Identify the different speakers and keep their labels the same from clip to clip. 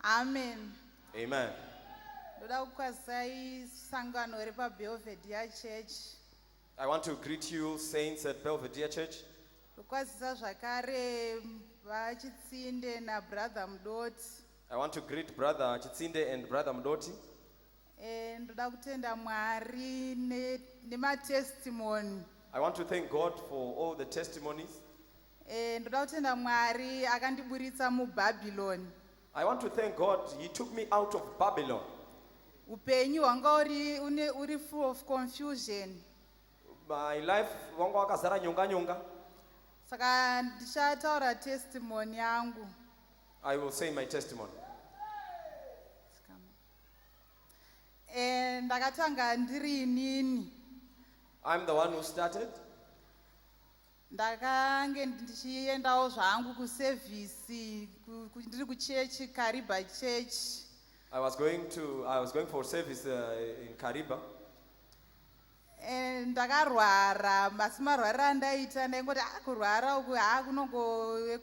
Speaker 1: Amen.
Speaker 2: Amen.
Speaker 1: Ndoda kukwazisai sangano repa Belvedere Church.
Speaker 2: I want to greet you, saints at Belvedere Church.
Speaker 1: Kukwazisa zvakare vaChitsinde na brother Mudoti.
Speaker 2: I want to greet Brother Chitsinde and Brother Mudoti.
Speaker 1: Ndoda kutenda Mwari nematestimony.
Speaker 2: I want to thank God for all the testimonies.
Speaker 1: Ndoda kutenda Mwari akandiburitsa muBabylon.
Speaker 2: I want to thank God, He took me out of Babylon.
Speaker 1: Upenyu hwanga uri full of confusion.
Speaker 2: My life, wanga wakazara nyonga nyonga.
Speaker 1: Saka ndichataura testimony yangu.
Speaker 2: I will say my testimony.
Speaker 1: Ndakatanga ndiri inini.
Speaker 2: I'm the one who started.
Speaker 1: Ndakange ndichiendawo zvangu kuservice ndiri kuchechi Kariba Church.
Speaker 2: I was going for service in Kariba.
Speaker 1: Ndakarwara, asi marwariro andaita ndaingoti kurwara uku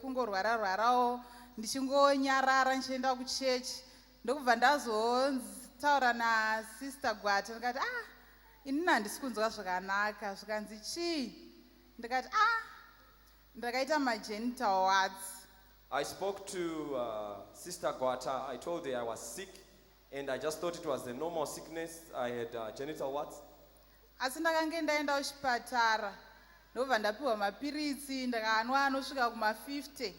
Speaker 1: kungorwarawo ndichingonyarara ndichienda kuchechi. Ndokubva ndazotaura naSister Gwata ndikati inini handisi kunzwa zvakanaka, zvikanzi chii? Ndikati ndakaita magenital warts.
Speaker 2: I spoke to Sister Gwata. I told her I was sick and I just thought it was a normal sickness. I had genital warts.
Speaker 1: Asi ndakange ndaenda kuchipatara ndobva ndapiwa mapiritsi ndakanwa anosvika kuma50.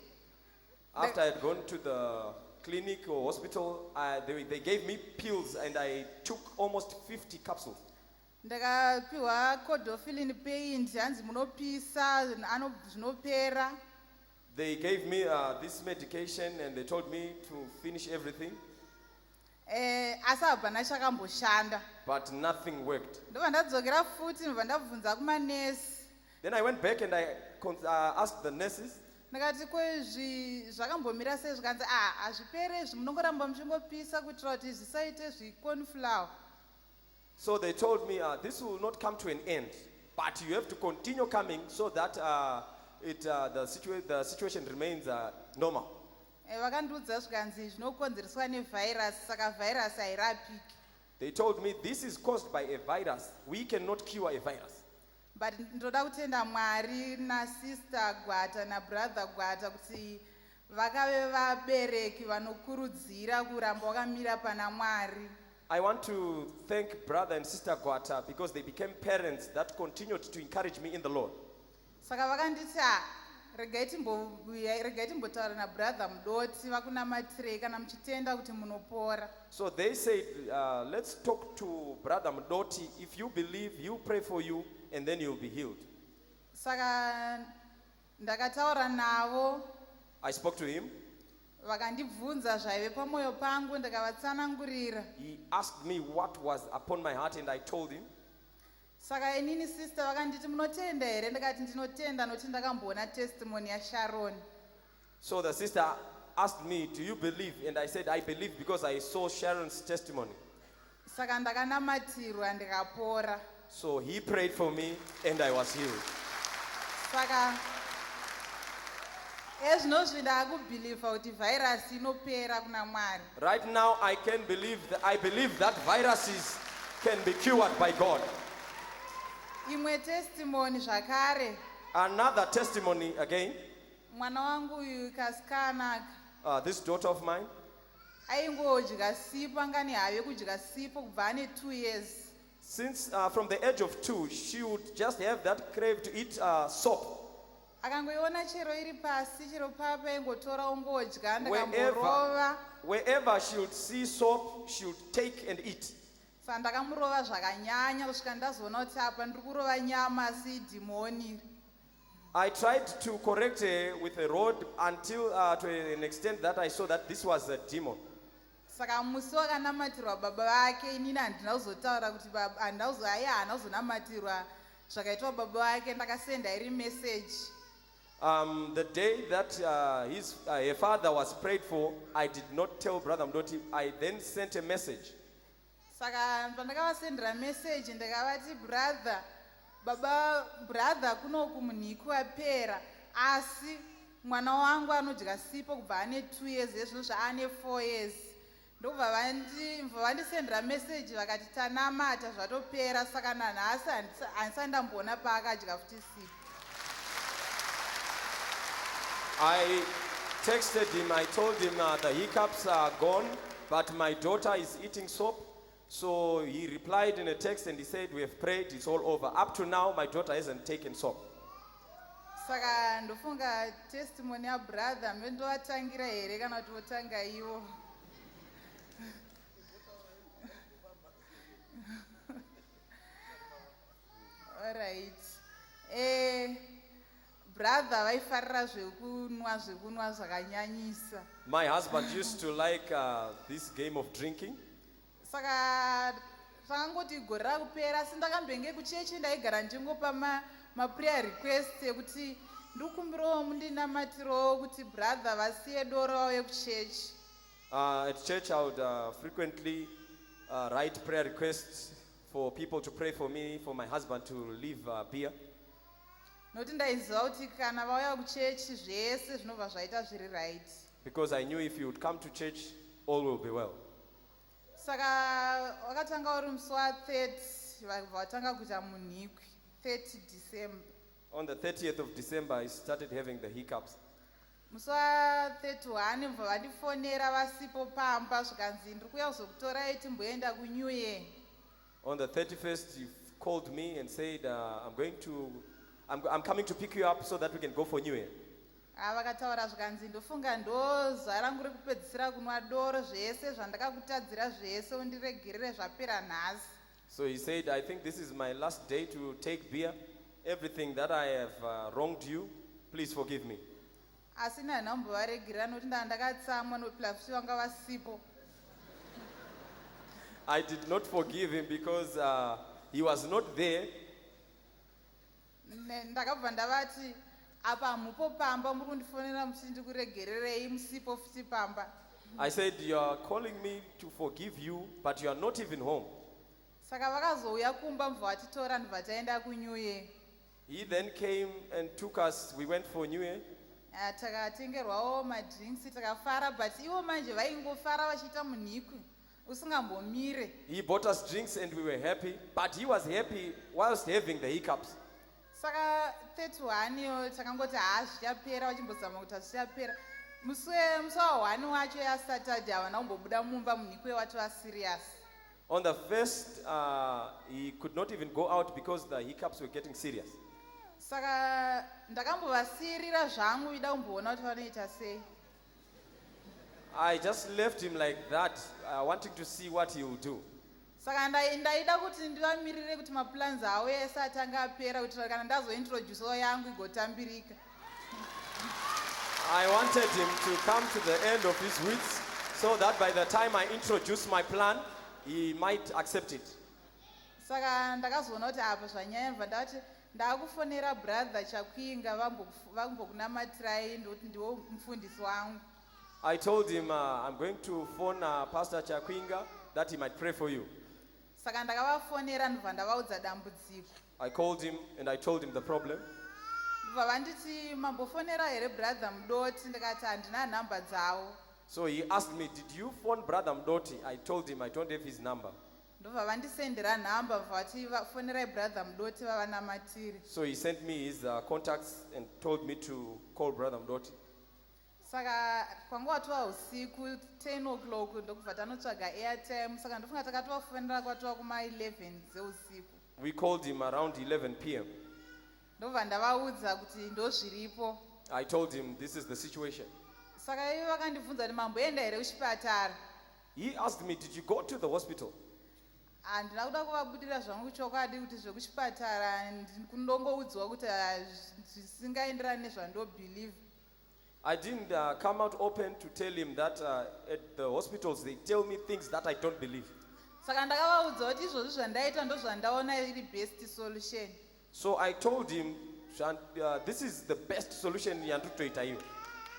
Speaker 2: After I had gone to the clinic or hospital, they gave me pills and I took almost 50 capsules.
Speaker 1: Ndakapiwa codofilin pain hanzi munopisa zvinopera.
Speaker 2: They gave me this medication and they told me to finish everything.
Speaker 1: Asi hapana chakamboshanda.
Speaker 2: But nothing worked.
Speaker 1: Ndobva ndadzokera futi ndobva ndabvunza kumanesi.
Speaker 2: Then I went back and I asked the nurses.
Speaker 1: Ndakati kwezvi zvakambomira sei? Zvikanzi hazvipere izvi munongoramba muchingopisa kuitira kuti zvisaite zviconflower.
Speaker 2: So they told me this will not come to an end, but you have to continue coming so that the situation remains normal.
Speaker 1: Vakandiudza zvikanzi zvinokonzereswa nevhairasi, saka vhairasi hairapiki.
Speaker 2: They told me this is caused by a virus. We cannot cure a virus.
Speaker 1: But ndoda kutenda Mwari naSister Gwata naBrother Gwata kuti vakave vabereki vanokurudzira kuramba wakamira pana Mwari.
Speaker 2: I want to thank Brother and Sister Gwata because they became parents that continued to encourage me in the Lord.
Speaker 1: Saka vakanditi regai timbotaura naBrother Mudoti vakunamatire kana muchitenda kuti munopora.
Speaker 2: So they said, let's talk to Brother Mudoti. If you believe, he'll pray for you and then you'll be healed.
Speaker 1: Saka ndakataura navo.
Speaker 2: I spoke to him.
Speaker 1: Vakandibvunza zvaive pamwoyo pangu ndikavatsanangurira.
Speaker 2: He asked me what was upon my heart and I told him.
Speaker 1: Saka inini sister vakanditi munotenda here? Ndikati ndinotenda nokuti ndakamboona testimony yaSharon.
Speaker 2: So the sister asked me, do you believe? And I said, I believe because I saw Sharon's testimony.
Speaker 1: Saka ndakanamatirwa ndikapora.
Speaker 2: So he prayed for me and I was healed.
Speaker 1: Saka ezvinozvi ndakubhilivha kuti vhairasi inopera kuna Mwari.
Speaker 2: Right now I believe that viruses can be cured by God.
Speaker 1: Imwe testimony zvakare.
Speaker 2: Another testimony again.
Speaker 1: Mwana wangu uyu kasikana
Speaker 2: This daughter of mine.
Speaker 1: aingodya sipo, angani have kudya sipo kubva ane 2 years.
Speaker 2: Since from the age of 2, she would just have that crave to eat soap.
Speaker 1: Akangoiona chero iri pasi, chero papa aingotora ongodya, ndakamurova.
Speaker 2: Wherever she would see soap, she would take and eat.
Speaker 1: Saka ndakamurova zvakanyanya kusvika ndazoona kuti apa ndiri kurova nyama asi dhimoni.
Speaker 2: I tried to correct her with a rod until to an extent that I saw that this was a demon.
Speaker 1: Saka musi wakanamatirwa baba vake, inini handina kuzotaura kuti haana kuzonamatirwa zvakaitwa baba vake, ndakasenda iri message.
Speaker 2: The day that her father was prayed for, I did not tell Brother Mudoti. I then sent a message.
Speaker 1: Saka pandakavasendera message ndakavati brother kunoku munhiku wapera, asi mwana wangu anodya sipo kubva ane 2 years, ezvino zvaane 4 years. ndobva vandisendera meseji vakati tanamata zvatopera saka nanhasi handisandamboona paakadya futi sipo.
Speaker 2: I texted him, I told him the hiccups are gone, but my daughter is eating soap. So he replied in a text and he said, we have prayed, it's all over. Up to now, my daughter hasn't taken soap.
Speaker 1: Saka ndofunga testimony ya brother mendovatangira here kana kuti votanga ivo. Alright. Brother vaifarira zvekunwa zvakanyanyisa.
Speaker 2: My husband used to like this game of drinking.
Speaker 1: Saka zvakangoti gore rakupera sindakambenge kuchechi ndaigara ndingopa maprayer request ekuti ndikumbirawo mundinamatirawo kuti brother vasiye doro vauye kuchechi.
Speaker 2: At church I would frequently write prayer requests for people to pray for me, for my husband to leave beer.
Speaker 1: Nokuti ndaiziva kuti kana vauya kuchechi zvese zvinobva zvaita zviri right.
Speaker 2: Because I knew if you would come to church, all will be well.
Speaker 1: Saka wakatanga uri musi wa30 vatanga kuita munhikwi 30 December.
Speaker 2: On the 30th of December, I started having the hiccups.
Speaker 1: Musi wa31 mva vandifonera vasipo pamba zvikanzi ndiri kuuya kuzokutorai timboenda kuNew Year.
Speaker 2: On the 31st, you called me and said, I'm coming to pick you up so that we can go for New Year.
Speaker 1: Vakataura zvikanzi ndofunga ndozuva rangu rekupedzisira kunwa doro zvese zvandakakutadzira zvese undiregerere zvapera nhasi.
Speaker 2: So he said, I think this is my last day to take beer. Everything that I have wronged you, please forgive me.
Speaker 1: Asi ndandambovaregerera nokuti ndandakatsamwa noplafuti vanga vasipo.
Speaker 2: I did not forgive him because he was not there.
Speaker 1: Ndakabva ndavati apa mupo pamba muri kundifonera muchiti ndikuregererei musipo futi pamba.
Speaker 2: I said, you are calling me to forgive you, but you are not even home.
Speaker 1: Saka vakazouya kumba mva vatitora ndibva taenda kuNew Year.
Speaker 2: He then came and took us, we went for New Year.
Speaker 1: Takatengerwawo madrinks takafara, but ivo manje vaingofara vachiita munhikwi usingambomire.
Speaker 2: He bought us drinks and we were happy, but he was happy whilst having the hiccups.
Speaker 1: Saka 31 yo takangoti zvichapera vachimbozama kuti zvichapera. Musi wa1 wacho yaSaturday havana kumbobuda mumba munhikwe wacho waserious.
Speaker 2: On the first, he could not even go out because the hiccups were getting serious.
Speaker 1: Saka ndakambovasiyirira zvangu ida kumboona kuti vanoita sei.
Speaker 2: I just left him like that, wanting to see what he will do.
Speaker 1: Saka ndaida kuti ndivamirire kuti maplans avo ese atanga apera kuti kana ndazointroducewo yangu igotambirika.
Speaker 2: I wanted him to come to the end of his weeks so that by the time I introduce my plan, he might accept it.
Speaker 1: Saka ndakazoona kuti apa zvanyaya mva ndati ndakufonera brother Chakwinga vambokunamatirai ndokuti ndiwo mufundisi wangu.
Speaker 2: I told him I'm going to phone Pastor Chakwinga that he might pray for you.
Speaker 1: Saka ndakavafonera ndibva ndavaudza dambudziko.
Speaker 2: I called him and I told him the problem.
Speaker 1: Ndibva vanditi mambofonera here brother Mudoti, ndikati handina nhamba dzavo.
Speaker 2: So he asked me, did you phone brother Mudoti? I told him I don't have his number.
Speaker 1: Ndobva vandisendera nhamba vati vafonerai brother Mudoti vavanamatiri.
Speaker 2: So he sent me his contacts and told me to call brother Mudoti.
Speaker 1: Saka kwanga watova usiku 10 o'clock ndokubva tanotsvaga airtime, saka ndofunga takatovafonera kwatova kuma11 dzeusiku.
Speaker 2: We called him around 11 p.m.
Speaker 1: Ndobva ndavaudza kuti ndozviripo.
Speaker 2: I told him this is the situation.
Speaker 1: Saka ivo vakandibvunza kuti mamboenda here kuchipatara.
Speaker 2: He asked me, did you go to the hospital?
Speaker 1: Handina kuda kuvabudira zvangu chokwadi kuti zvekuchipatara kundongoudzwa kuti zvisingaenderani nezvandobhelieve.
Speaker 2: I didn't come out open to tell him that at the hospitals they tell me things that I don't believe.
Speaker 1: Saka ndakavaudza kuti izvozvi zvandaita ndozvandaona iri best solution.
Speaker 2: So I told him, this is the best solution yandotoita iwe.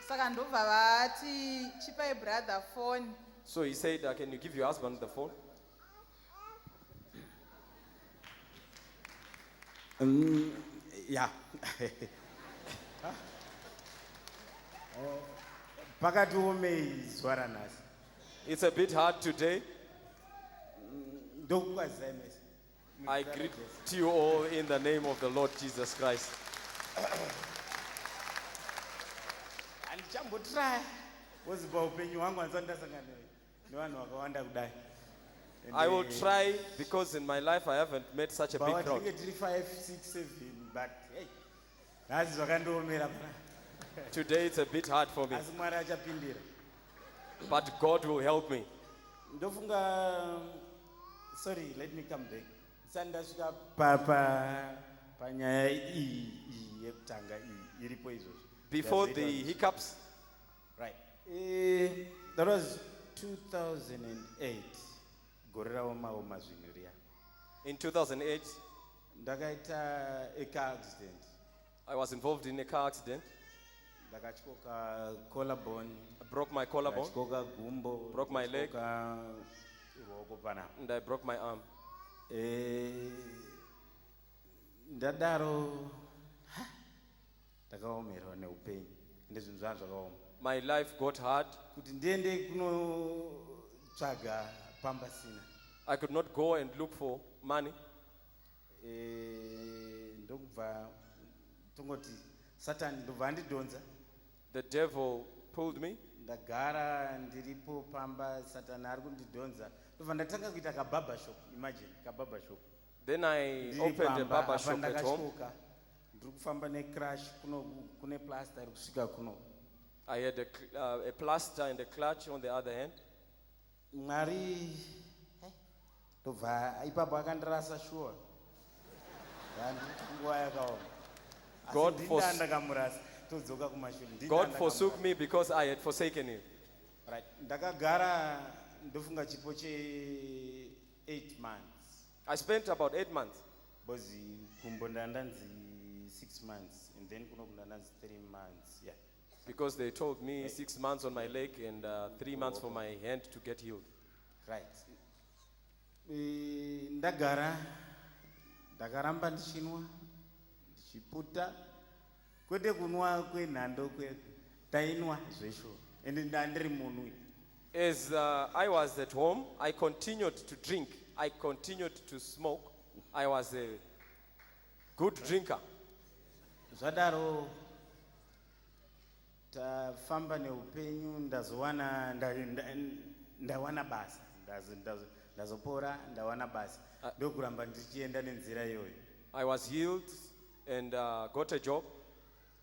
Speaker 1: Saka ndobva vati chipai brother phone.
Speaker 2: So he said, can you give your husband the phone?
Speaker 3: Yeah. Pakati womei zuva ranhasi.
Speaker 2: It's a bit hard today.
Speaker 3: Ndokukwazai mese.
Speaker 2: I greet you all in the name of the Lord Jesus Christ.
Speaker 3: Andichambotry wozipa upenyu hwangu andisandasangana nevanhu vakawanda kudai.
Speaker 2: I will try because in my life I haven't met such a big crowd.
Speaker 3: Tinge tiri 5, 6, 7, but hey, nhasi zvakandiomera pana.
Speaker 2: Today it's a bit hard for me,
Speaker 3: Asi Mwari achapindira.
Speaker 2: but God will help me.
Speaker 3: Ndofunga, sorry, let me come back. Sandasvika panyaya iyi yekutanga iyi iripo izvozvo.
Speaker 2: Before the hiccups,
Speaker 3: Right. That was 2008. Gore raoma zvinhu riya.
Speaker 2: in 2008,
Speaker 3: Ndakaita a car accident.
Speaker 2: I was involved in a car accident.
Speaker 3: Ndakatyoka collarbone.
Speaker 2: I broke my collarbone
Speaker 3: Ndakatyoka gumbo.
Speaker 2: Broke my leg.
Speaker 3: Ndakatyoka ruoko pana.
Speaker 2: and I broke my arm.
Speaker 3: Ndadaro ndakaomerwa neupenyu ende zvinhu zvangu zvakaoma
Speaker 2: My life got hard.
Speaker 3: kuti ndiende kunotsvaga pamba sina.
Speaker 2: I could not go and look for money.
Speaker 3: Ndokubva tongoti Satan ndobva andidhonza.
Speaker 2: The devil pulled me.
Speaker 3: Ndagara ndiripo pamba Satan ari kundidhonza. Ndobva ndatanga kuita kababa shop. Imagine kababa shop.
Speaker 2: Then I opened a barber shop at home.
Speaker 3: Ndiri kufamba necrash kune plaster iri kusvika kuno.
Speaker 2: I had a plaster and a clutch on the other hand.
Speaker 3: Mwari ndobva ipapo akandirasa shuwa. Nguva yakaoma.
Speaker 2: God
Speaker 3: Asi
Speaker 2: fors-
Speaker 3: ndakamurasa todzoka kumashure.
Speaker 2: God forsook me because I had forsaken him.
Speaker 3: Right. Ndakagara ndofunga chipo che 8 months.
Speaker 2: I spent about 8 months
Speaker 3: Because kumbo ndandanzi 6 months and then kuno kundandanzi 3 months. Yeah.
Speaker 2: because they told me 6 months on my leg and 3 months for my hand to get healed.
Speaker 3: Right. Ndakaramba ndichinwa ndichiputa kwete kunwa kwenhando tainwa zvesho ende ndandiri munhu.
Speaker 2: As I was at home, I continued to drink. I continued to smoke. I was a good drinker.
Speaker 3: Zvadaro tafamba neupenyu ndawana basa ndazopora ndawana basa ndokuramba ndichienda nenzira iyoyo.
Speaker 2: I was healed and got a job.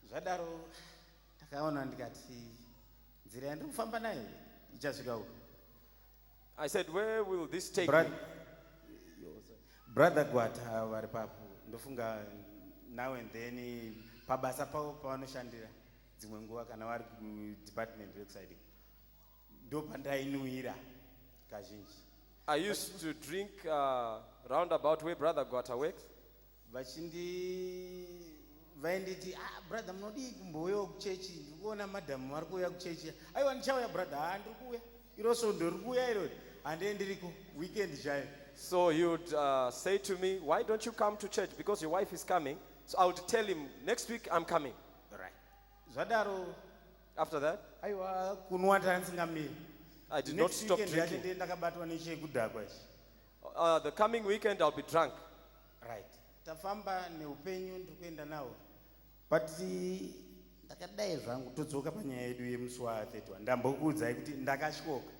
Speaker 3: Zvadaro ndakaona ndikati nzira yandiri kufamba nayo ichasvika uko.
Speaker 2: I said, where will this take
Speaker 3: Brother-
Speaker 2: me?
Speaker 3: Brother Gwata vari papo ndofunga now and then pabasa pavo pavanoshandira dzimwe nguva kana vari kudepartment website ndo pandainuhwira kazhinji.
Speaker 2: I used to drink roundabout where Brother Gwata works.
Speaker 3: Vainditi brother munodii kumbouyawo kuchechi ndikuona madhamu vari kuuya kuchechi. Aiwa ndichauya brother ndiri kuuya iroso ndori kuuya irori handee ndiriko weekend chayo.
Speaker 2: So he would say to me, why don't you come to church? Because your wife is coming. So I would tell him, next week I'm coming.
Speaker 3: Right. Zvadaro
Speaker 2: After that,
Speaker 3: aiwa kunwa tandisingamiri.
Speaker 2: I did not stop
Speaker 3: Next weekend yacho
Speaker 2: drinking.
Speaker 3: ndee ndakabatwa nechekudhakwa ichi.
Speaker 2: The coming weekend I'll be drunk.
Speaker 3: Right. Tafamba neupenyu ndiri kuenda nawo. But ndakadai zvangu todzoka panyaya yedu yemusi wa31. Ndambokuudzai kuti ndakashoka.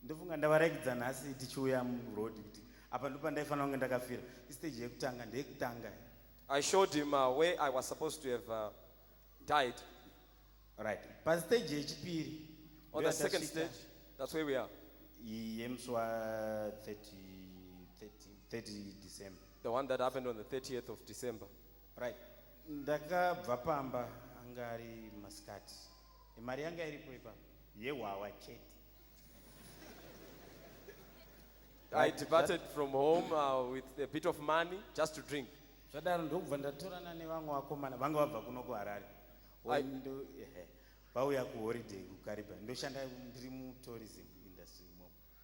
Speaker 3: Ndofunga ndavaregedza nhasi tichiuya muroad kuti apa ndo pandaifanira kunge ndakafira. Istage yekutanga ndeyekutanga.
Speaker 2: I showed him where I was supposed to have died.
Speaker 3: Right. Pastage yechipiri.
Speaker 2: On the second stage, that's where we are.
Speaker 3: Yemusi wa30 December.
Speaker 2: The one that happened on the 30th of December.
Speaker 3: Right. Ndakabva pamba anga ari masikati. Mari yanga iripo ipapo yewawa chete.
Speaker 2: I departed from home with a bit of money just to drink.
Speaker 3: Zvadaro ndokubva ndatorana nevamwe vakomana vanga vabva kuno kuHarare. Vauya kuholiday kuKariba. Ndoshanda ndiri mutourism industry.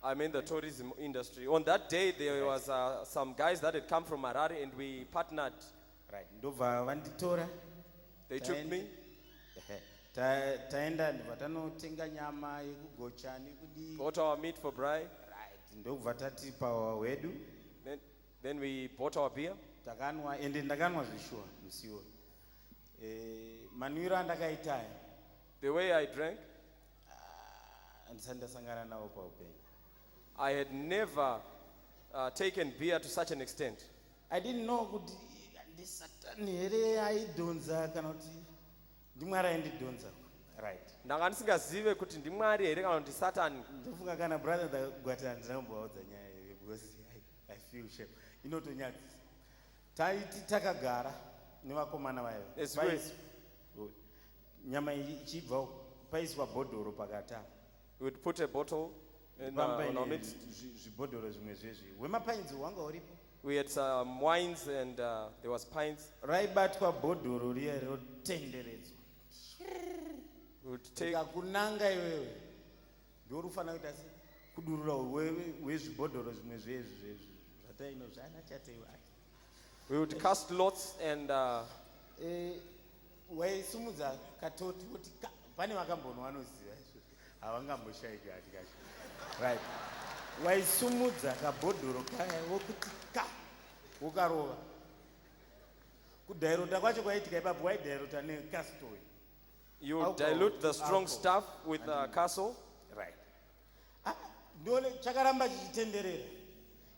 Speaker 2: I'm in the tourism industry. On that day, there was some guys that had come from Harare and we partnered.
Speaker 3: Right. Ndobva vanditora.
Speaker 2: They took me.
Speaker 3: taenda ndibva tanotenga nyama yekugocha nekudi
Speaker 2: bought our meat for braai.
Speaker 3: right ndokubva tati pawa hwedu
Speaker 2: Then we bought our beer.
Speaker 3: takanwa ende ndakanwa zvishuwa musiwo manwiro andakaitaya
Speaker 2: The way I drank,
Speaker 3: handisati ndasangana nawo paupenyu.
Speaker 2: I had never taken beer to such an extent.
Speaker 3: I didn't know kuti ndisatani here aidhonza kana kuti ndimwari aindidhonza right
Speaker 2: Ndanga ndisingazive kuti ndimwari here kana kuti Satani.
Speaker 3: ndofunga kana brother ndagwatana ndinambovaudza nyaya iyoyo because I feel shame inotonyadzisa taiti takagara nevakomana vayo
Speaker 2: It's weird.
Speaker 3: nyama ichibva paiswa bhodhoro pakati apa
Speaker 2: We would put a bottle in, on our midst.
Speaker 3: zvibhodhoro zvimwe zvezvi wemapainzi wanga uripo
Speaker 2: We had some wines and there was pints.
Speaker 3: raibatwa bhodhoro riya rotenderedzwa
Speaker 2: We would take,
Speaker 3: ikakunanga iwewe ndorufana kuita se kudurura wezvibhodhoro zvimwe zvezvi zvataino zvana chateiwa
Speaker 2: we would cast lots and
Speaker 3: waisumudza katoti kuti pane vakambono vanoziva havangamboshaiki hatikacho right waisumudza kabhodhoro kaya wokuti wokarova kudhairota kwacho kwaitika ipapo waidhairota nekastoy
Speaker 2: you would
Speaker 3: Alcohol.
Speaker 2: dilute the strong
Speaker 3: Alcohol.
Speaker 2: stuff with castle.
Speaker 3: right ndione chakaramba chichitenderera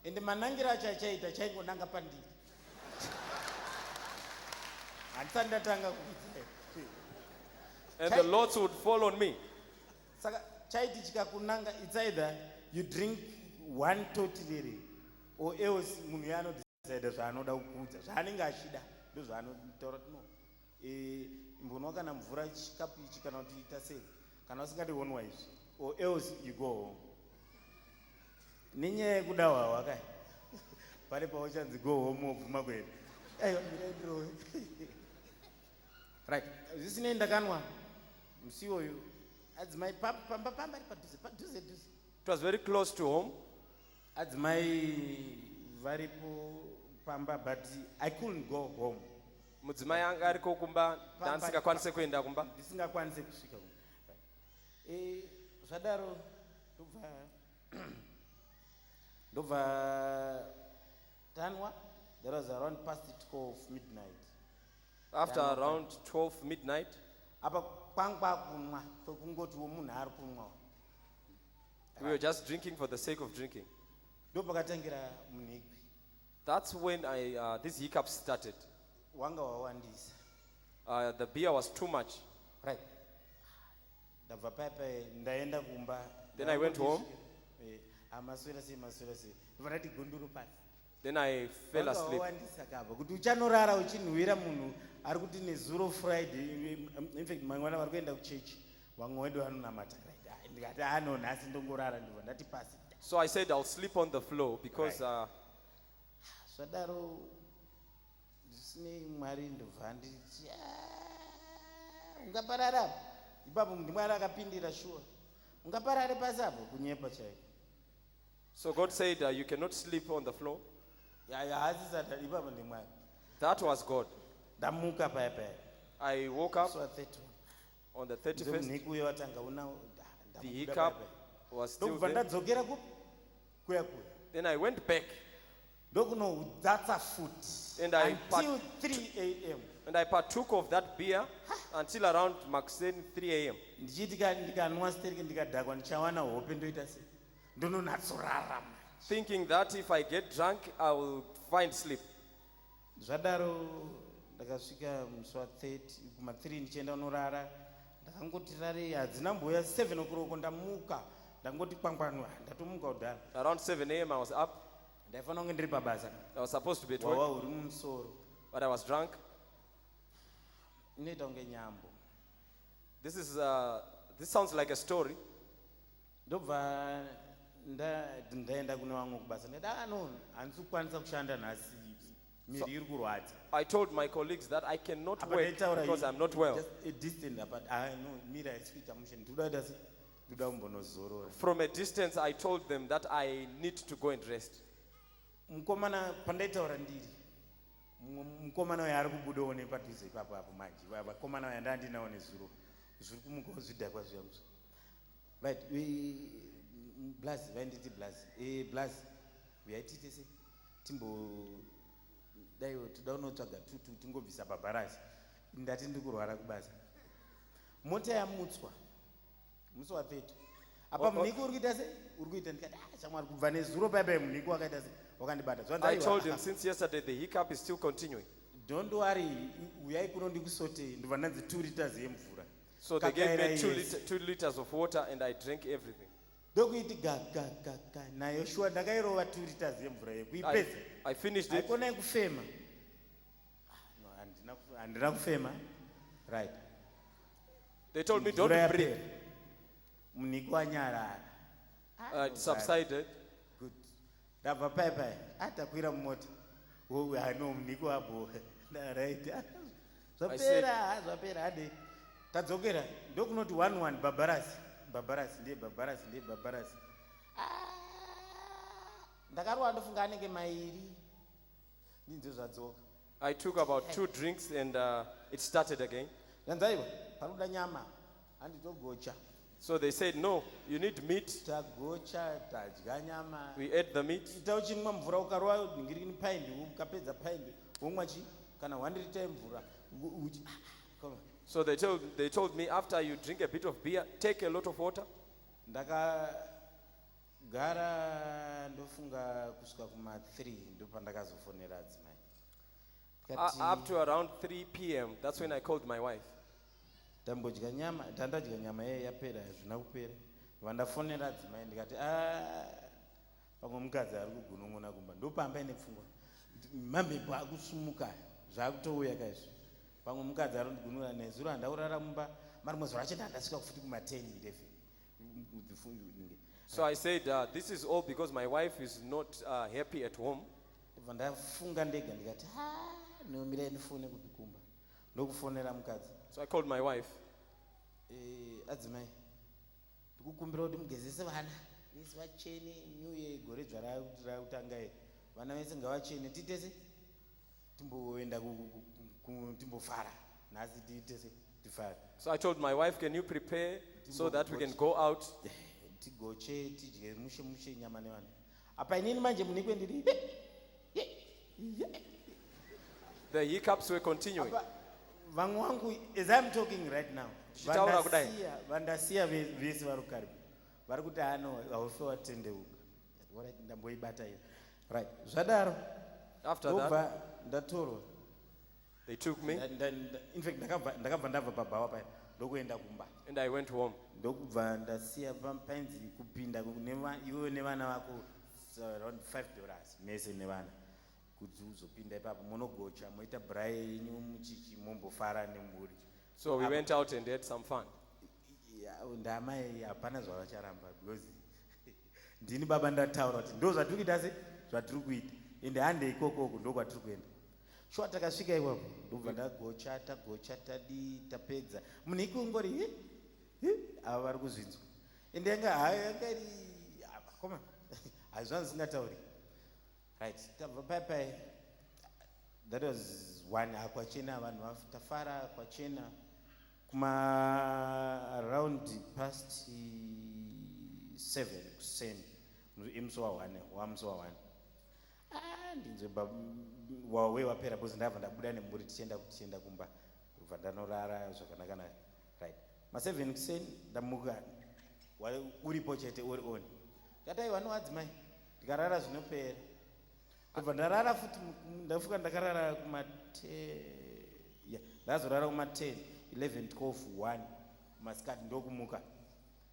Speaker 3: ende manangira acho achaita chaingonanga pandiri handisati ndatanga kuita
Speaker 2: And the lots would fall on me.
Speaker 3: saka chaiti chikakunanga it's either you drink one totiriri or else munhu yaanodecide zvaanoda kukuudza zvaanenge achida ndo zvaanotaura kuti no imbonwa kana mvura chikapu ichi kana kuti ita sei kana usingati onwa izvi or else you go home nenyaya yekuda hwawa kai pale pauchanzi go home wobvuma kwenu aiwa miraidirowe right zvisinei ndakanwa musi iwoyu adzimai pamba ri padhuze
Speaker 2: It was very close to home.
Speaker 3: adzimai varipo pamba but I couldn't go home
Speaker 2: Mudzimai anga ariko kumba ndandisingakwanise kuenda kumba.
Speaker 3: ndisingakwanise kusvika zvadaro ndobva tanwa that was around past 12 midnight
Speaker 2: After around 12 midnight,
Speaker 3: apa kwanga kunwa tokungotiwo munhu ari kunwa
Speaker 2: we were just drinking for the sake of drinking.
Speaker 3: ndopakatangira munhikwi
Speaker 2: That's when these hiccups started.
Speaker 3: wanga wawandisa
Speaker 2: The beer was too much.
Speaker 3: right ndabva paipai ndaenda kumba
Speaker 2: Then I went home.
Speaker 3: maswera sei ndobva ndati gunduru pasi
Speaker 2: Then I fell asleep.
Speaker 3: wawandisa kabva kuti uchanorara uchinhuhwira munhu ari kuti nezuro friday infact mangwana vari kuenda kuchechi vamwe wedu vanonamata ndikati ano nhasi ndongorara ndibva ndati pasi
Speaker 2: So I said I'll sleep on the floor because
Speaker 3: zvadaro zvisinei mwari ndobva nditi ungaparara apo ipapo ndimwari akapindira shuwa ungaparare pasi apo kunyepa chaiko
Speaker 2: so God said you cannot sleep on the floor.
Speaker 3: hasi satari ipapo ndimwari
Speaker 2: That was God.
Speaker 3: ndamuka payapaya
Speaker 2: I woke up
Speaker 3: swa 31
Speaker 2: on the 31st.
Speaker 3: mnhiku uye watanga unawo
Speaker 2: The hiccup was still
Speaker 3: ndobva
Speaker 2: there.
Speaker 3: ndadzokera kuya
Speaker 2: Then I went back
Speaker 3: ndokunodzatsa futi
Speaker 2: And I
Speaker 3: until 3 a.m.
Speaker 2: and I partook of that beer until around Maxen 3 a.m.
Speaker 3: ndichiti ndikanwa stereke ndikadhakwa ndichawana hope ndoita sei ndononatsorara
Speaker 2: Thinking that if I get drunk, I will find sleep.
Speaker 3: zvadaro ndakasvika musi wa30 kuma3 ndichienda unorara ndakangoti rarei hadzina mboya 7 o'clock ndamuka ndangoti kwangwanwa ndatomuka kudhara
Speaker 2: Around 7 a.m. I was up.
Speaker 3: ndaifanira kunge ndiri pabasa
Speaker 2: I was supposed to be at
Speaker 3: wawa
Speaker 2: work,
Speaker 3: uri mumusoro
Speaker 2: but I was drunk.
Speaker 3: inoita kunge nyambo
Speaker 2: This sounds like a story.
Speaker 3: ndobva ndaenda kune vamwe kubasa ndadano handisi kukwanisa kushanda nhasi miri iri kurwadza
Speaker 2: I told my colleagues that I cannot
Speaker 3: Apa
Speaker 2: work
Speaker 3: ndaitaura
Speaker 2: because I'm not well.
Speaker 3: just a distant but no miri haisi kuita mushe ndikuda kuita se ndoda kumbonozorora
Speaker 2: From a distance, I told them that I need to go and rest.
Speaker 3: mukomana pandaitaura ndiri mukomana uyo ari kubudawo nepadhuze ipapo apo manje vakomana uyo ndandinawo nezuro zviri kumukawo zvidhakwa zviyamuso. Right, blazi vainditi blazi uyaitite se daiwo toda unotsvaga tutu tingobvisa pabharazi. Ndati ndiri kurwara kubasa. Mota yamutswa musi wa30 apa muniki uri kuita se uri kuita ndikati shamwari kubva nezuro paipai muniki wakaita se wakandibata.
Speaker 2: I told him since yesterday the hiccup is still continuing.
Speaker 3: Don't worry, uyai kuno ndikusote ndibva ndanzi 2 liters yemvura.
Speaker 2: So they gave me 2 liters of water and I drank everything.
Speaker 3: Dokuiti ga nayo shuwa ndakairova 2 liters yemvura yekuipedza.
Speaker 2: I finished it.
Speaker 3: Aikona kufema. No, handina kufema. Right.
Speaker 2: They told me don't breathe.
Speaker 3: Muniki wanyarara.
Speaker 2: It subsided.
Speaker 3: Good. Ndabva paipai atakwira mumota. Hano muniki wabo. Right. Zvapera hade. Tadzokera ndokunoti 1-1 babharasi ndiye babharasi. Ndakarwa ndofunga anenge mairi. Ndinzo zvadzoka.
Speaker 2: I took about 2 drinks and it started again.
Speaker 3: Ndanzaiwa paruda nyama handitogocha.
Speaker 2: So they said no, you need meat.
Speaker 3: Tagocha tadya nyama.
Speaker 2: We ate the meat.
Speaker 3: Ita uchimwa mvura ukarwa ningiri paindi ukapedza paindi womwa chi kana 1 liter yemvura.
Speaker 2: So they told me after you drink a bit of beer, take a lot of water.
Speaker 3: Ndakagara ndofunga kusvika kuma3 ndopandakazofonera adzimai.
Speaker 2: Up to around 3 p.m. That's when I called my wife.
Speaker 3: Ndadya nyama yapera hazvina kupera. Vandafonera adzimai ndikati pamwe mukadzi ari kugunun'una kumba ndopamba ine pfungwa mamhepo akusumuka zvakutouya kaizvo. Pamwe mukadzi ari kugunun'una nezuro handaurara mumba marimwe zuva racho ndandasvika kufuti kuma10-11.
Speaker 2: So I said this is all because my wife is not happy at home.
Speaker 3: Ndafunga ndega ndikati nomirai ndifone kukumba ndokufonera mukadzi.
Speaker 2: So I called my wife.
Speaker 3: Adzimai ndikukumbira kuti mugezese vana vese vachene new year gore dzvarakutanga iri vana vese ngavachene titese timboenda timbofara nhasi titese tifare.
Speaker 2: So I told my wife, can you prepare so that we can go out?
Speaker 3: Tigoche tidye mushe nyama nevana. Apa inini manje muniki ndiri.
Speaker 2: The hiccups were continuing.
Speaker 3: Vamwe vangu, as I'm talking right now, vandasiya vese vari kukaribu vari kuti haufe watendeuka. Ndamboibata iyo. Right. Zvadaro.
Speaker 2: After that,
Speaker 3: ndatorwa.
Speaker 2: they took me.
Speaker 3: In fact, ndakabva ndabva pabhawa paya ndokuenda kumba.
Speaker 2: And I went home.
Speaker 3: Ndokubva ndasiya painzi kupinda iwe nevana vako around $5 mese nevana kuti uzopinda ipapo munogocha moita braai yenyu muchichi mombofara nemhuri.
Speaker 2: So we went out and had some fun.
Speaker 3: Ndamai hapana zvavacharamba because ndini baba ndataura kuti ndo zvatiri kuita se zvatiri kuita ende hande ikokoko ndo kwatiri kuenda. Shuwa takasvika iwapo ndobva ndagocha tapedza muniki ungori ava vari kuzvinzwa ende yangari koma hazvanga zingatauri. Right, tabva paipai that was 1 kwachena vanhu tafara kwachena kuma around past 7 kuseni emusi wa1 ndinzwe wawe wapera bhozi ndabva ndabuda nemhuri tichienda kumba kubva ndanorara zvakanaka. Right, ma7 kuseni ndamuka uripo chete uri on ngatai vano wadzimai ndikarara zvinopera kubva ndarara futi ndafuka ndakarara ndazorara kuma10 11 12 1 masikati ndokumuka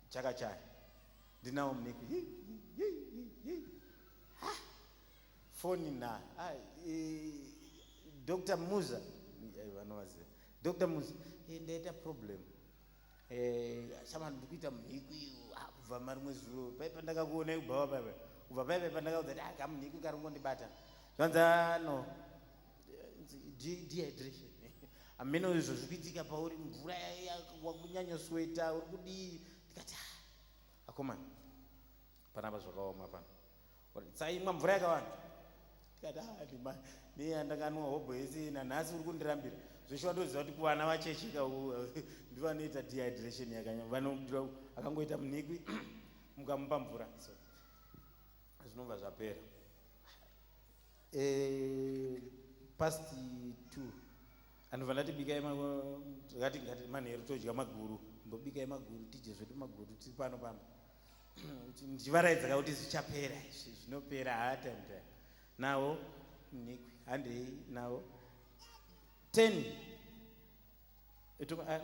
Speaker 3: chakachaya ndinawo muniki foni na Dr. Musa vanovaziva Dr. Musa ndaita problem shama ndikuita muniki kubva marimwe zuro paipa ndakakuona kubva paipa kubva paipa pandakaudza kuti kamuniki karongondibata zvanza no dehydration ameno izvo zvikuitika pauri mvura wakunyanya sweta uri kudii ndikati akomana panapa zvakaoma pano tsaimwa mvura yakawanda ndikati ndiyandakanwa hobho yese nanhasi uri kundirambira Zvishwa ndoziva kuti kuvana vachechika ndivanoita dehydration yakanyanya akangoita munikwi mukamupa mvura so zvinobva zvapera. Past 2 anobva ndatibikai ngati manheru todya maguru mbobikai maguru tije zvedu maguru tiri pano pamba ndichivaraidza kuti zvichapera izvi zvinopera haatanda nawo munikwi handei nawo 10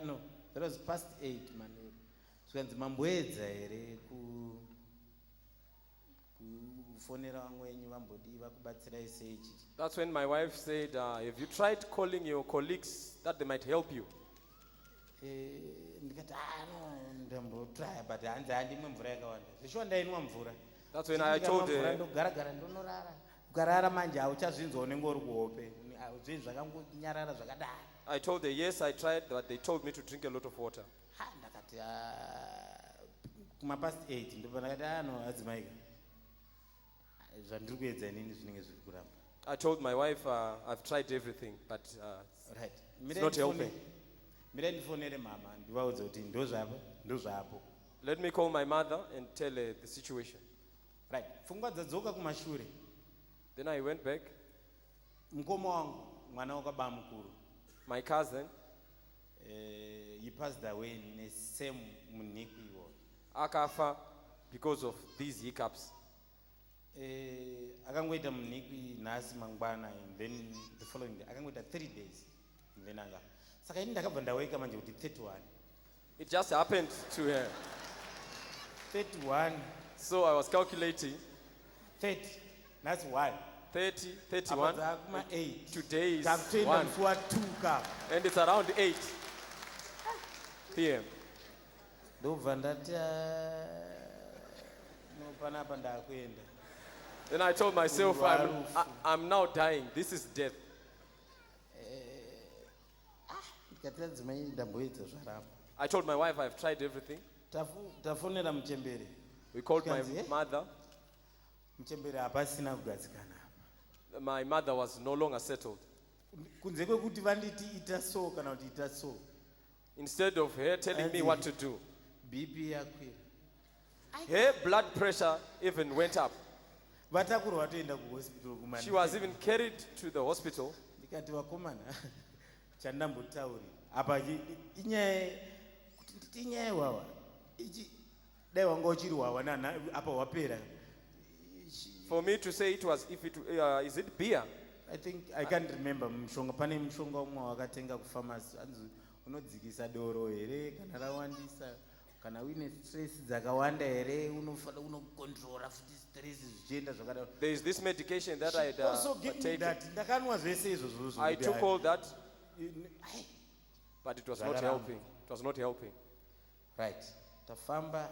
Speaker 3: no that was past 8 manheru zvikanzi mamboedza here kufonera vamwe wenyu vambodi vakubatsirai sei chichi.
Speaker 2: That's when my wife said, have you tried calling your colleagues that they might help you?
Speaker 3: Ndikati ndambotry but hanzi handimwe mvura yakawanda zvishuwa ndainwa mvura.
Speaker 2: That's when I told her,
Speaker 3: ndogara ndonorara ukarara manje hauchazvinzwa unenge uri kuhope zvinhu zvakangonyarara zvakadai.
Speaker 2: I told her, yes, I tried, but they told me to drink a lot of water.
Speaker 3: Ndakati kumapast 8 ndobva ndakati hadzimaika zvandiri kuedza inini zvinenge zviri kuramba.
Speaker 2: I told my wife, I've tried everything, but
Speaker 3: right.
Speaker 2: It's not helping.
Speaker 3: Mira ndifonere mama ndivaudza kuti ndozvapo.
Speaker 2: Let me call my mother and tell her the situation.
Speaker 3: Right. Pfungwa dzadzoka kumashure.
Speaker 2: Then I went back.
Speaker 3: Mukoma wangu mwana wakabaa mukuru.
Speaker 2: My cousin,
Speaker 3: he passed away nesame munikwi iwoyo.
Speaker 2: akafa because of these hiccups.
Speaker 3: Akangoita munikwi nhasi mangwana and then the following day akangoita 3 days and then anga saka ini ndakabva ndaweka manje kuti 31.
Speaker 2: It just happened to her.
Speaker 3: 31.
Speaker 2: So I was calculating
Speaker 3: 30. That's 1.
Speaker 2: 30, 31.
Speaker 3: Apa 8.
Speaker 2: Today is
Speaker 3: Takutenda
Speaker 2: 1.
Speaker 3: mfuwa 2 ka.
Speaker 2: And it's around 8 p.m.
Speaker 3: Ndobva ndati panapa ndakuenda.
Speaker 2: Then I told myself, I'm now dying. This is death. I told my wife I've tried everything.
Speaker 3: Tafonera muchembere.
Speaker 2: We called my mother.
Speaker 3: Muchembere hapasina kugadzikana.
Speaker 2: My mother was no longer settled.
Speaker 3: Kunze kwekuti vanditi ita so kana kuti ita so.
Speaker 2: Instead of her telling me what to do,
Speaker 3: BP yakwira.
Speaker 2: her blood pressure even went up.
Speaker 3: Vatakurwa vatoenda kuhospital kumana.
Speaker 2: She was even carried to the hospital.
Speaker 3: Ndikati vakomana chandambotauri apa inyaya kuti nditi inyaya wawa ichi dai wanga uchiri wawa nana apa wapera.
Speaker 2: For me to say it was, if it is it beer?
Speaker 3: I can't remember mushonga pane mushonga umwe wakatenga kufamasi anzi unodzikisa doro here kana rawandisa kana uine stress dzakawanda here unocontrola futi stress zvichienda zvakadaro.
Speaker 2: There is this medication that I had taken.
Speaker 3: Ndakanwa zvese izvozvo.
Speaker 2: I took all that, but it was not helping. It was not helping.
Speaker 3: Right. Tafamba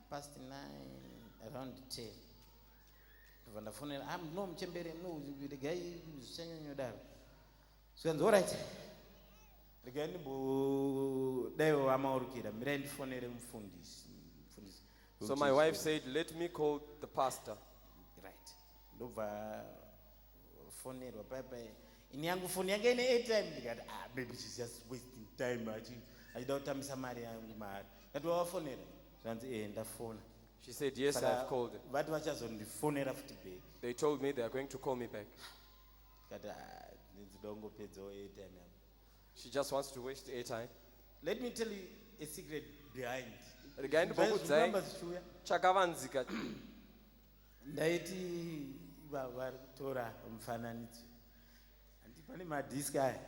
Speaker 3: past 9 around 10. Vandafonera no muchembere no regai zvichanyanyodaro. Swikanzi all right. Regai ndimbo daiwo amaurukira mirai ndifonere mufundisi.
Speaker 2: So my wife said, let me call the pastor.
Speaker 3: Right. Ndobva fonerwa paipai. Ini yangu phone yanga ine airtime ndikati maybe she's just wasting time achida kutambisa mari yangu mahari. Ndati wafonera. Zvanzi ndafona.
Speaker 2: She said, yes, I've called her.
Speaker 3: Vati vachazondifonera futi back.
Speaker 2: They told me they are going to call me back.
Speaker 3: Kati ndidongopedzawo airtime yangu.
Speaker 2: She just wants to waste airtime.
Speaker 3: Let me tell you a secret behind.
Speaker 2: Regai ndibokudzai chakavanzika.
Speaker 3: Ndaiti vari kutora mufananidzo. Pane madhiski aya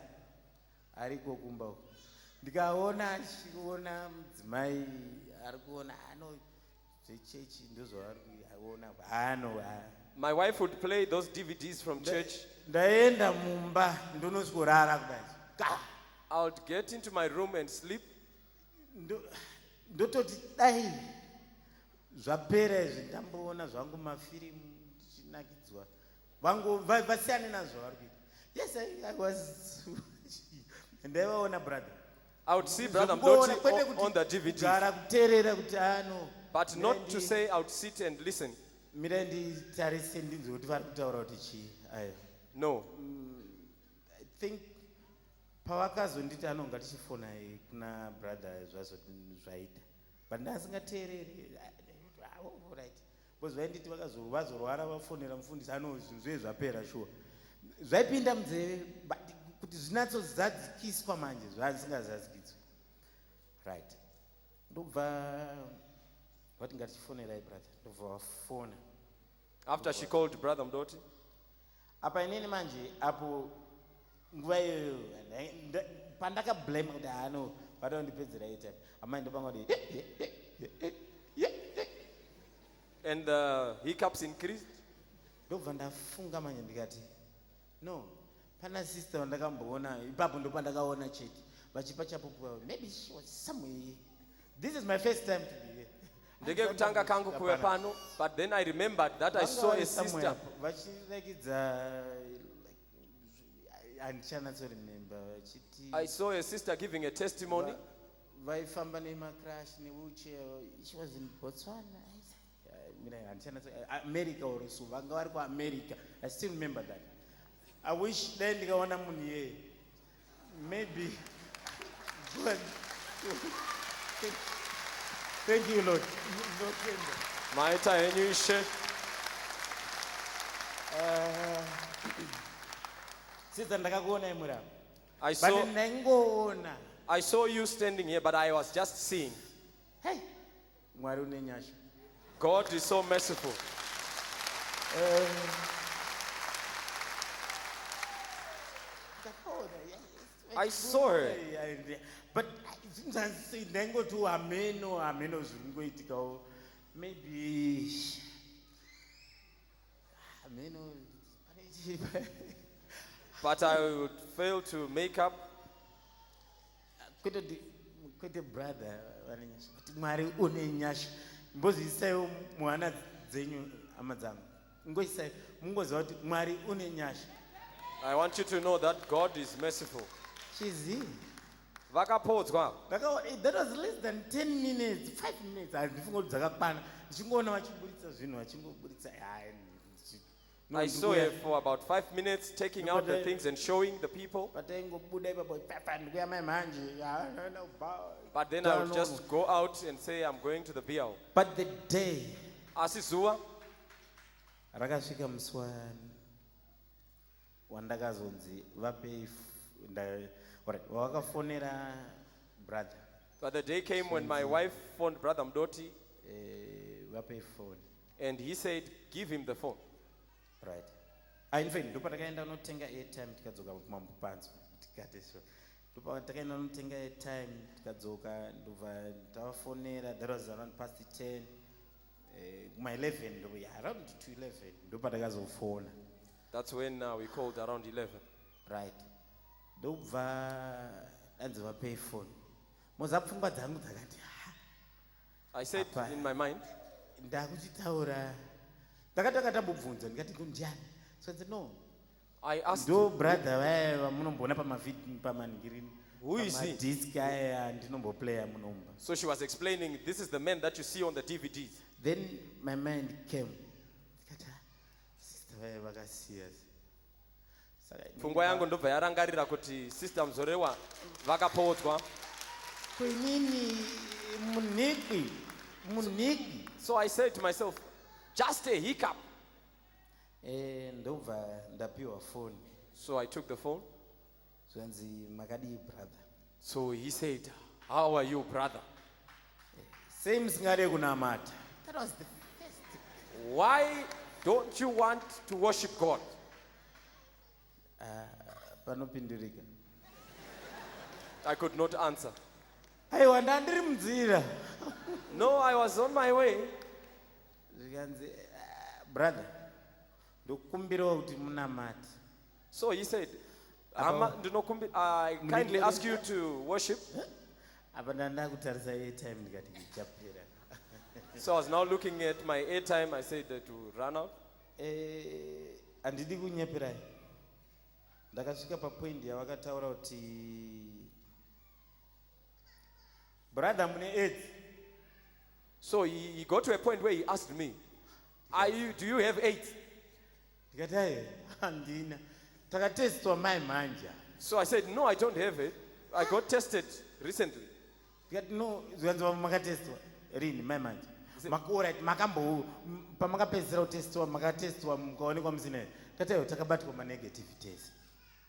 Speaker 3: ariko kumba uko. Ndikaona achiona mudzimai ari kuona zvechechi ndozvaari kuona
Speaker 2: My wife would play those DVDs from church.
Speaker 3: Ndaenda mumba ndonosvorara kudai.
Speaker 2: I would get into my room and sleep.
Speaker 3: Ndototi dai zvapera izvi ndamboona zvangu mafirimu ndichinakidzwa vasiyane nazvo vari kuita. Yes, I was ndaivaona brother.
Speaker 2: I would see Brother Mudoti on the DVD.
Speaker 3: Gara kuteerera kuti
Speaker 2: But not to say I would sit and listen.
Speaker 3: Mira nditarise ndinzwe kuti vari kutaura kuti chii ayo.
Speaker 2: No.
Speaker 3: think pavakazonditi anonga tichifona kuna brother zvaita but ndasingateereri right because vainditi vazorwara vafonera mufundisi zve zvapera sure zvaipinda munzeve but kuti zvinatsodzadzikiswa manje zvasingazazikidzwi right ndobva vati ngatichifonerai brother ndobva vafona
Speaker 2: After she called Brother Mudoti,
Speaker 3: apa inini manje apo nguva iyoyo pandakablame kuti hano vatondipedzera ita amai ndopanga kuti
Speaker 2: and the hiccups increased.
Speaker 3: ndobva ndafunga manje ndikati no pana sister vandakamboona ipapo ndo pandakaona chete vachipa chapo maybe she was somewhere. This is my first time to be here.
Speaker 2: Ndege kutanga kangu kuwe pano, but then I remembered that I saw a sister. I saw a sister giving a testimony.
Speaker 3: Vaifamba nemacrash newheelchair. She was in Botswana. America or so. Vanga vari kuAmerica. I still remember that. I wish then ndikaona munhu here. Maybe. Good. Thank you, Lord.
Speaker 2: Maita enyuishe.
Speaker 3: Sister ndakakuona imura.
Speaker 2: I saw you standing here, but I was just seeing.
Speaker 3: Hey, Mwari unenyasha.
Speaker 2: God is so merciful. I saw her.
Speaker 3: But nengo tu ameno zvingoitika maybe ameno
Speaker 2: But I would fail to make up.
Speaker 3: Kwete brother vanenyasha kuti Mwari unenyasha mbozisaiwo muhana dzenyu amadzangu ngoisai mungoziva kuti Mwari unenyasha.
Speaker 2: I want you to know that God is merciful.
Speaker 3: She's here.
Speaker 2: Vakapodzwa.
Speaker 3: That was less than 10 minutes, 5 minutes.
Speaker 2: I saw her for about 5 minutes taking out the things and showing the people. But then I would just go out and say, I'm going to the BL.
Speaker 3: But the day
Speaker 2: Asizua
Speaker 3: rakasvika muswani wandakazonzi vape wakafonera brother.
Speaker 2: But the day came when my wife phoned Brother Mudoti
Speaker 3: vape phone
Speaker 2: and he said, give him the phone.
Speaker 3: Right. In fact, ndopatakaenda unotenga airtime tikadzoka kumambupanzo tikateso. Ndopatakaenda unotenga airtime tikadzoka ndobva tavafonera. That was around past 10. My 11 around to 11 ndopatakazofona.
Speaker 2: That's when we called around 11.
Speaker 3: Right. Ndobva anzi vape phone. Mozapfungwa dzangu dzakati.
Speaker 2: I said in my mind,
Speaker 3: ndakuchitaura ndakataka tambobvunza ndikati kundiani. So I said no.
Speaker 2: I asked
Speaker 3: ndo brother vaya vamunomboona pamaningirini.
Speaker 2: Who is he?
Speaker 3: Disc aya ndinomboplaya munomba.
Speaker 2: So she was explaining, this is the man that you see on the DVDs.
Speaker 3: Then my mind came. Sister vaya vakasiyas.
Speaker 2: Pfungwa yangu ndobva yarangarira kuti sister Mzorewa vakapodzwa.
Speaker 3: Kwenini muniki.
Speaker 2: So I said to myself, just a hiccup.
Speaker 3: Ndobva ndapiwa phone.
Speaker 2: So I took the phone.
Speaker 3: So anzi makadi brother.
Speaker 2: So he said, how are you, brother?
Speaker 3: Same singare kunamata. That was the first.
Speaker 2: Why don't you want to worship God?
Speaker 3: Panopindurika.
Speaker 2: I could not answer.
Speaker 3: Aiwa ndandiri munzira.
Speaker 2: No, I was on my way.
Speaker 3: Zvikanzi brother ndokumbirawo kuti munamati.
Speaker 2: So he said, I kindly ask you to worship.
Speaker 3: Apa ndandakutarisa airtime ndikati ichapera.
Speaker 2: So I was now looking at my airtime. I said to run out.
Speaker 3: Andidi kunyeperai. Ndakasvika papoint yavakataura kuti brother mune AIDS.
Speaker 2: So he got to a point where he asked me, do you have AIDS?
Speaker 3: Ndikati handina. Takatestwa mai manja.
Speaker 2: So I said, no, I don't have it. I got tested recently.
Speaker 3: Ndikati no zvanzwa makatestwa rini mai manje alright makambo pamakapedzera kutestiwa makatestiwa mukaonekwa musina tateyo takabatwa manegative test.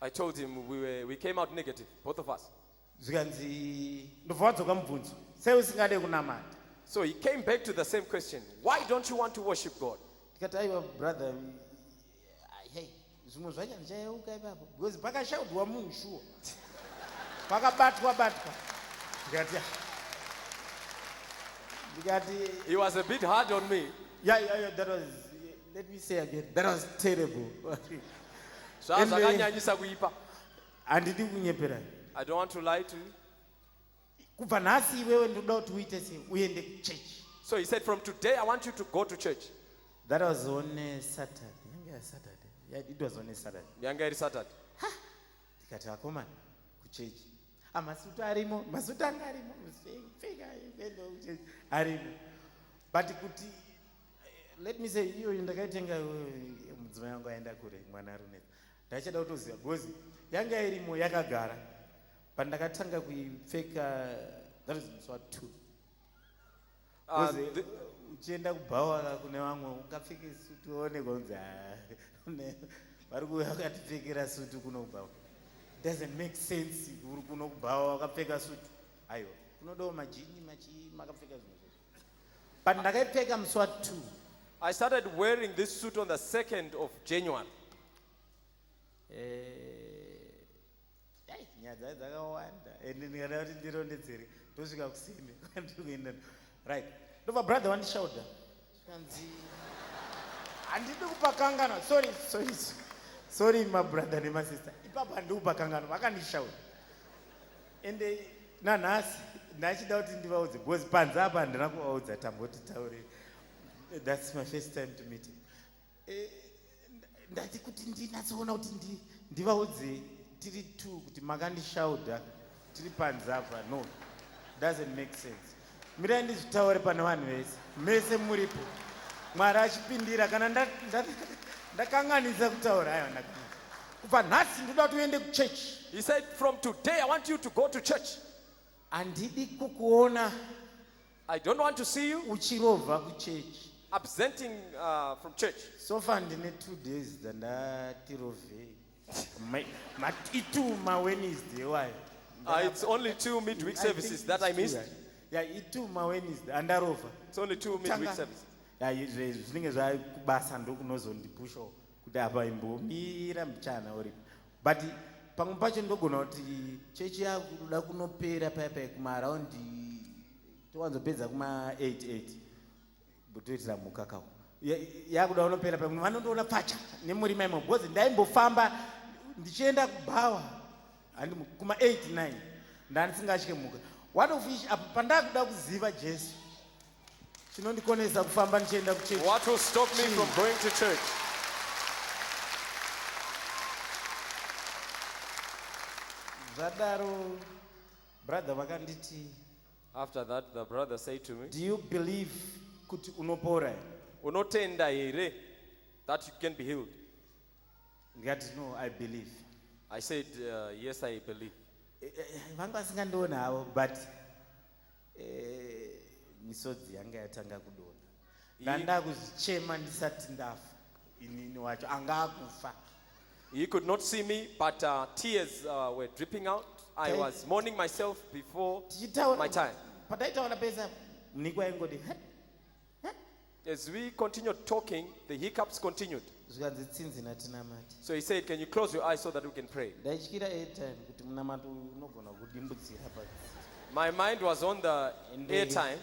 Speaker 2: I told him we came out negative, both of us.
Speaker 3: Zvikanzi ndobva wadzoka mubvunzo sei usingade kunamata.
Speaker 2: So he came back to the same question. Why don't you want to worship God?
Speaker 3: Ndikati aiwa brother, hey, zvimwe zvacho ndichayeuka ipapo because pakashaudwa munhu shuwa pakabatwa ndikati
Speaker 2: He was a bit hard on me.
Speaker 3: yeah, that was, let me say again, that was terrible.
Speaker 2: Zvakanyanyisa kuipa.
Speaker 3: Handidi kunyepera.
Speaker 2: I don't want to lie to you.
Speaker 3: Kubva nhasi iwewe ndoda kuti uite sei uende kuchechi.
Speaker 2: So he said, from today I want you to go to church.
Speaker 3: That was on Saturday. Saturday. Yeah, it was on a Saturday.
Speaker 2: Yanga iri Saturday.
Speaker 3: Ndikati akomana kuchechi. Masutu arimo, masutu anga arimo, pfeka kuenda kuchechi arimo. But kuti let me say iyo ndakaitenga mudzimai wangu aenda kure mwana rume. Ndachada kutoziva because yanga irimo yakagara. Pandakatanga kuipfeka that is Mswati 2. Uchienda kubhawa kune vamwe ukapfeka sutu uonekwa kunzi vari vakatipfekera sutu kuno kubhawa. Doesn't make sense uri kuno kubhawa wakapfeka sutu. Aiwa kunodawo majini makapfeka zvimwe zveshe. But ndakaipfeka Mswati 2.
Speaker 2: I started wearing this suit on the 2nd of January.
Speaker 3: Nyaya dzakawanda ende ndikada kuti ndirondedzere ndosvika kusini kwandikuenda right ndobva brother wandishauda kanzi handidi kupa kangano sorry my brother nema sister ipapo handikupa kangano vakandishauda ende nanhasi ndachida kuti ndivaudze because panze apa handina kuvaudza tamboti taure that's my first time to meet him. Ndati kuti ndinatsoona kuti ndivaudze tiri 2 kuti makandishauda tiri panze apa no doesn't make sense. Mirai ndizvitaure pane vanhu vese mese muripo Mwari achipindira kana ndakanganisa kutaura aiwa ndakanganisa kubva nhasi ndoda kuti uende kuchechi.
Speaker 2: He said, from today I want you to go to church.
Speaker 3: Handidi kukuona
Speaker 2: I don't want to see you
Speaker 3: uchirovha kuchechi.
Speaker 2: absenting from church.
Speaker 3: So far ndine 2 days ndatirovhei itu maWednesday wayo.
Speaker 2: It's only 2 midweek services that I missed.
Speaker 3: Yeah, itu maWednesday andarova.
Speaker 2: It's only 2 midweek services.
Speaker 3: Zvinenge zvakubasa ndokunozondipushawo kuti apa imbomira muchana uripo. But pamwe pacho ndogona kuti chechi yakuda kunopera paya kumaraundi towanzopedza kuma 88 butoitira mukakawo yakuda unopera paya munhu vanondoona pacha nemurima imo because ndaimbofamba ndichienda kubhawa handi kuma 89 ndandisingachike muka what of which apa pandakuda kuziva Jesu chinondikonesa kufamba ndichienda kuchechi.
Speaker 2: What will stop me from going to church?
Speaker 3: Zadaro brother vakanditi.
Speaker 2: After that, the brother said to me,
Speaker 3: do you believe kuti unopora?
Speaker 2: Unotenda here that you can be healed?
Speaker 3: Ndikati no, I believe.
Speaker 2: I said, yes, I believe.
Speaker 3: Vanga vasingandiona havo but misodzi yanga yatanga kudonha. Ndanda kuzichema ndisati ndafa. Inini wacho anga akufa.
Speaker 2: He could not see me, but tears were dripping out. I was mourning myself before my time. As we continued talking, the hiccups continued. So he said, can you close your eyes so that we can pray? My mind was on the airtime.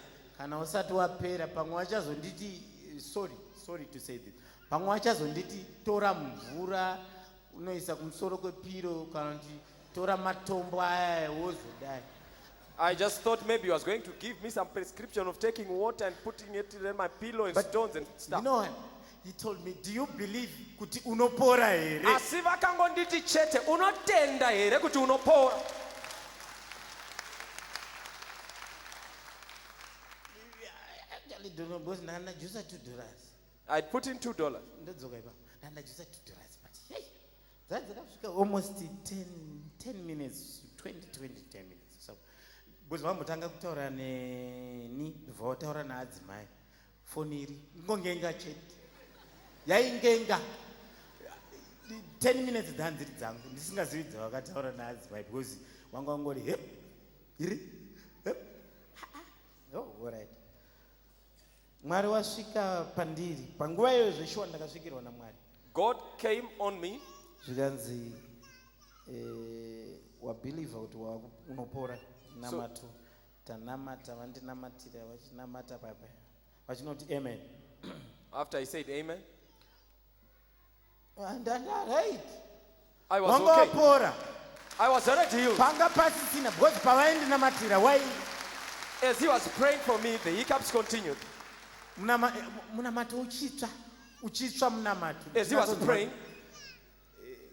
Speaker 3: Sorry to say this. Pamwe vachazonditi tora mvura unoisa kumusoro kwepiro kana kuti tora matombo aya wozodai.
Speaker 2: I just thought maybe he was going to give me some prescription of taking water and putting it in my pillow and stones and stuff.
Speaker 3: You know what? He told me, do you believe kuti unopora here?
Speaker 2: Asi vakangonditi chete, unotenda here kuti unopora.
Speaker 3: I actually don't know because nana jusa $2.
Speaker 2: I'd put in $2.
Speaker 3: Ndodzoka ipa. Nana jusa $2 but hey. dzakasvika almost 10 minutes 10 minutes so because vambotanga kutaura neni ndobva wataura naadzimai foni iri ngongenga chete yaingenga 10 minutes dhanziri dzangu ndisingazivi dzavakataura naadzimai because wanga wangori he iri alright mwari wasvika pandiri panguva iyoyo zveshuwa ndakasvikirwa namwari.
Speaker 2: God came on me.
Speaker 3: Zvikanzi wabhilivha kuti unopora namato tanamata vandinamatira vachinamata papa vachinoti amen.
Speaker 2: After I said amen,
Speaker 3: and right
Speaker 2: I was okay.
Speaker 3: Wangopora
Speaker 2: I was already healed.
Speaker 3: panga pasisina because pavaindinamatira why
Speaker 2: As he was praying for me, the hiccups continued.
Speaker 3: munamato uchitsva munamato.
Speaker 2: As he was praying,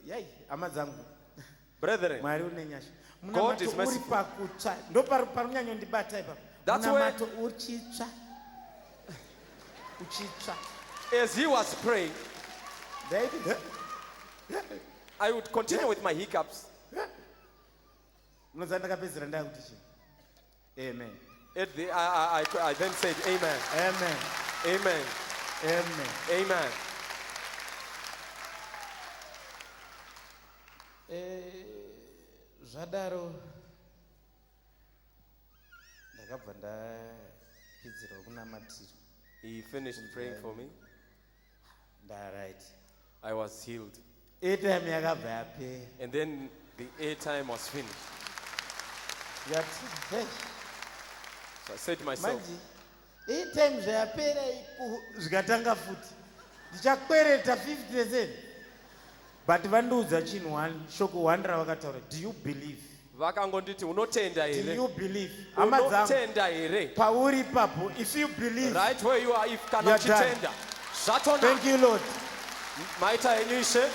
Speaker 3: yai hama dzangu
Speaker 2: brethren,
Speaker 3: mwari une nyasha
Speaker 2: God is
Speaker 3: munamato uri
Speaker 2: merciful.
Speaker 3: pakutsva ndo parunyanyondibata ipapo.
Speaker 2: That's
Speaker 3: munamato uchitsva uchitsva.
Speaker 2: As he was praying, I would continue with my hiccups.
Speaker 3: Munozva ndakapedzera ndakuti chii? Amen.
Speaker 2: I then said amen.
Speaker 3: Amen.
Speaker 2: Amen.
Speaker 3: Amen.
Speaker 2: Amen.
Speaker 3: Zvadaro ndakabva ndapidzirwa kunamatiro.
Speaker 2: He finished praying for me.
Speaker 3: Right.
Speaker 2: I was healed.
Speaker 3: Airtime yakabva yapera.
Speaker 2: And then the airtime was finished. So I said to myself,
Speaker 3: airtime zvayapera zvikatanga futi ndichakwereta 50%. But vandiudza chinhu shoko 1 ravakataura, do you believe?
Speaker 2: vakangonditi unotenda
Speaker 3: Do
Speaker 2: here?
Speaker 3: you believe? Hama dzangu
Speaker 2: Unotenda here?
Speaker 3: pauri ipapo, if you believe,
Speaker 2: Right where you are, if
Speaker 3: You
Speaker 2: kana
Speaker 3: are done.
Speaker 2: uchitenda. Zvatona.
Speaker 3: thank you Lord.
Speaker 2: Maita enyu ishe.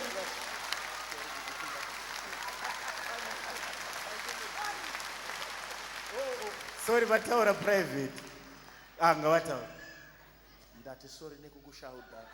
Speaker 3: Sorry, vataura private. Ngavataura.
Speaker 4: Ndati sorry nekukushaudha.